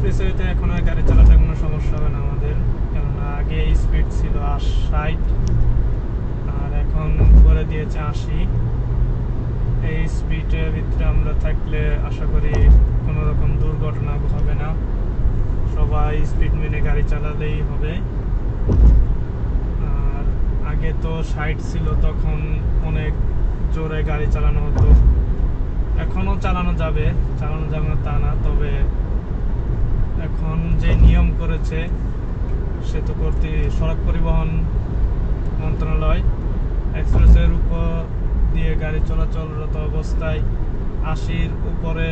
এক্সপ্রেসওয়েতে এখন আর গাড়ি চালাতে কোনো সমস্যা হবে না আমাদের, কেননা আগে স্পিড ছিল 60 আর এখন করে দিয়েছে 80। এই স্পিডের ভিতরে আমরা থাকলে আশা করি কোনো রকম দুর্ঘটনা হবে না, সবাই স্পিড মেনে গাড়ি চালালেই হবে। আর আগে তো 60 ছিল, তখন অনেক জোরে গাড়ি চালানো হতো, এখনও চালানো যাবে না তা না, তবে এখন যে নিয়ম করেছে সেতু সড়ক পরিবহন মন্ত্রণালয়, এক্সপ্রেসের উপর দিয়ে গাড়ি চলাচলরত অবস্থায় 80-র উপরে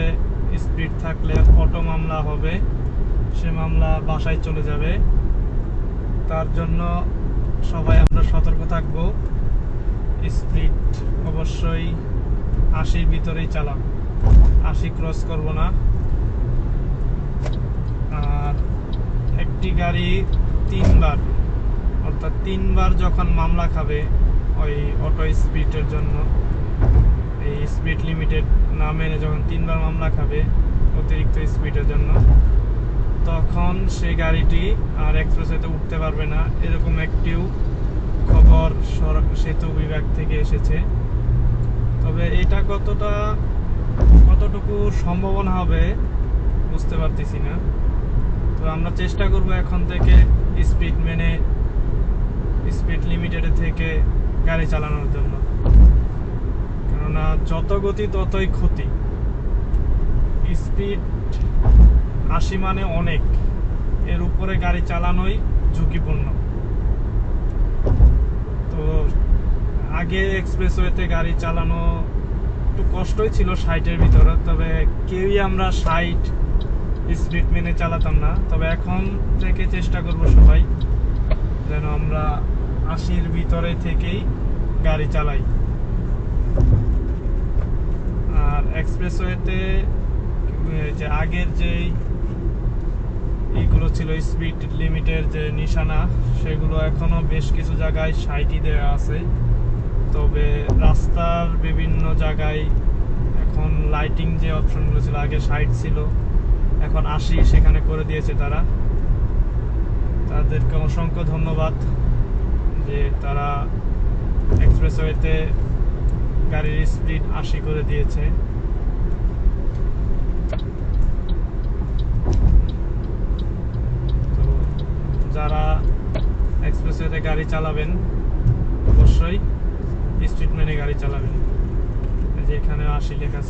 স্পিড থাকলে অটো মামলা হবে, সে মামলা বাসায় চলে যাবে। তার জন্য সবাই আমরা সতর্ক থাকবো, স্পিড অবশ্যই 80-র ভিতরেই চালাবো, 80 ক্রস করব না। আর একটি গাড়ি 3বার, অর্থাৎ 3বার যখন মামলা খাবে ওই অটো স্পিডের জন্য, এই স্পিড লিমিটেড না মেনে যখন 3বার মামলা খাবে অতিরিক্ত স্পিডের জন্য, তখন সেই গাড়িটি আর এক্সপ্রেসওয়েতে উঠতে পারবে না, এরকম একটিও খবর সেতু বিভাগ থেকে এসেছে। তবে এটা কতটুকু সম্ভাবনা হবে বুঝতে পারতেছি না। তো আমরা চেষ্টা করব এখন থেকে স্পিড মেনে স্পিড লিমিটেড থেকে গাড়ি চালানোর জন্য, কেননা যত গতি ততই ক্ষতি। স্পিড 80 মানে অনেক, এর উপরে গাড়ি চালানোই ঝুঁকিপূর্ণ। তো আগে এক্সপ্রেসওয়েতে গাড়ি চালানো একটু কষ্টই ছিল 60-এর ভিতরে, তবে কেউই আমরা 60 স্পিড মেনে চালাতাম না। তবে এখন থেকে চেষ্টা করব সবাই যেন আমরা 80-র ভিতরে থেকেই গাড়ি চালাই। আর এক্সপ্রেসওয়েতে যে আগের যে এইগুলো ছিল স্পিড লিমিটের যে নিশানা, সেগুলো এখনো বেশ কিছু জায়গায় 60-ই দেওয়া আছে, তবে রাস্তার বিভিন্ন জায়গায় এখন লাইটিং যে অপশনগুলো ছিল, আগে 60 ছিল এখন 80 সেখানে করে দিয়েছে তারা। তাদেরকে অসংখ্য ধন্যবাদ যে তারা এক্সপ্রেসওয়েতে গাড়ির স্পিড 80 করে দিয়েছে। তো যারা এক্সপ্রেসওয়েতে গাড়ি চালাবেন অবশ্যই স্পিড মেনে গাড়ি চালাবেন। যে এখানে 80 লেখা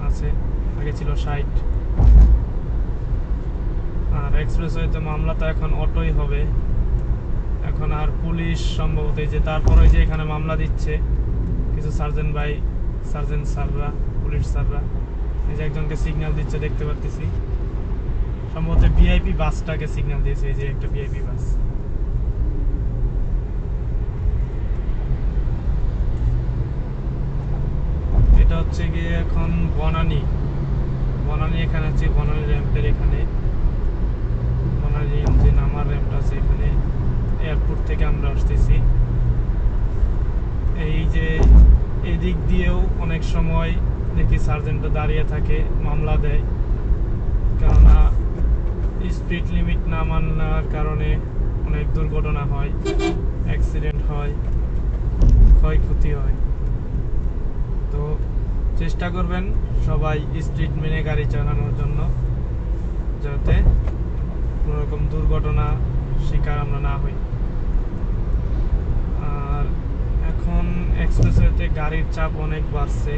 আছে, আগে ছিল 60। আর এক্সপ্রেসওয়েতে মামলা তো এখন অটোই হবে, এখন আর পুলিশ সম্ভবত যে তারপরে যে এখানে মামলা দিচ্ছে কিছু সার্জেন্ট স্যাররা, পুলিশ স্যাররা, এই যে একজনকে সিগন্যাল দিচ্ছে দেখতে পাচ্ছি, সম্ভবত ভিআইপি বাসটাকে সিগন্যাল দিয়েছে, এই যে একটা ভিআইপি বাস। এটা হচ্ছে গিয়ে এখন বনানী এখানে আছে, বনানী র্যাম্পের এখানে, বনানী যে নামার র্যাম্পটা আছে এখানে, এয়ারপোর্ট থেকে আমরা আসতেছি। এই যে এদিক দিয়েও অনেক সময় দেখি সার্জেন্টরা দাঁড়িয়ে থাকে, মামলা দেয়, কেননা স্পিড লিমিট না মানার কারণে অনেক দুর্ঘটনা হয়, অ্যাক্সিডেন্ট হয়, ক্ষয়ক্ষতি হয়। তো চেষ্টা করবেন সবাই স্পিড মেনে গাড়ি চালানোর জন্য, যাতে কোনো রকম দুর্ঘটনা শিকার আমরা না হই। আর এখন এক্সপ্রেসওয়েতে গাড়ির চাপ অনেক বাড়ছে,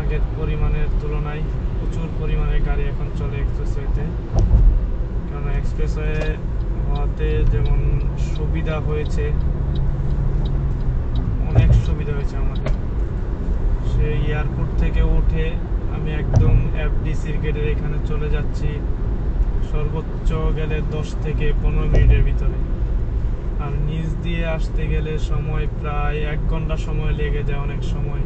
আগের পরিমাণের তুলনায় প্রচুর পরিমাণে গাড়ি এখন চলে এক্সপ্রেসওয়েতে, কারণ এক্সপ্রেসওয়ে হওয়াতে যেমন সুবিধা হয়েছে, অনেক সুবিধা হয়েছে আমাদের। সেই এয়ারপোর্ট থেকে উঠে আমি একদম এফডিসির গেটের এখানে চলে যাচ্ছি সর্বোচ্চ গেলে 10 থেকে 15 মিনিটের ভিতরে, আর নিচ দিয়ে আসতে গেলে সময় প্রায় 1 ঘন্টা সময় লেগে যায়। অনেক সময়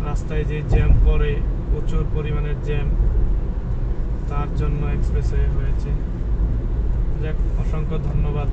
রাস্তায় যে জ্যাম পড়ে, প্রচুর পরিমাণের জ্যাম, তার জন্য এক্সপ্রেসওয়ে হয়েছে। যাক, অসংখ্য ধন্যবাদ।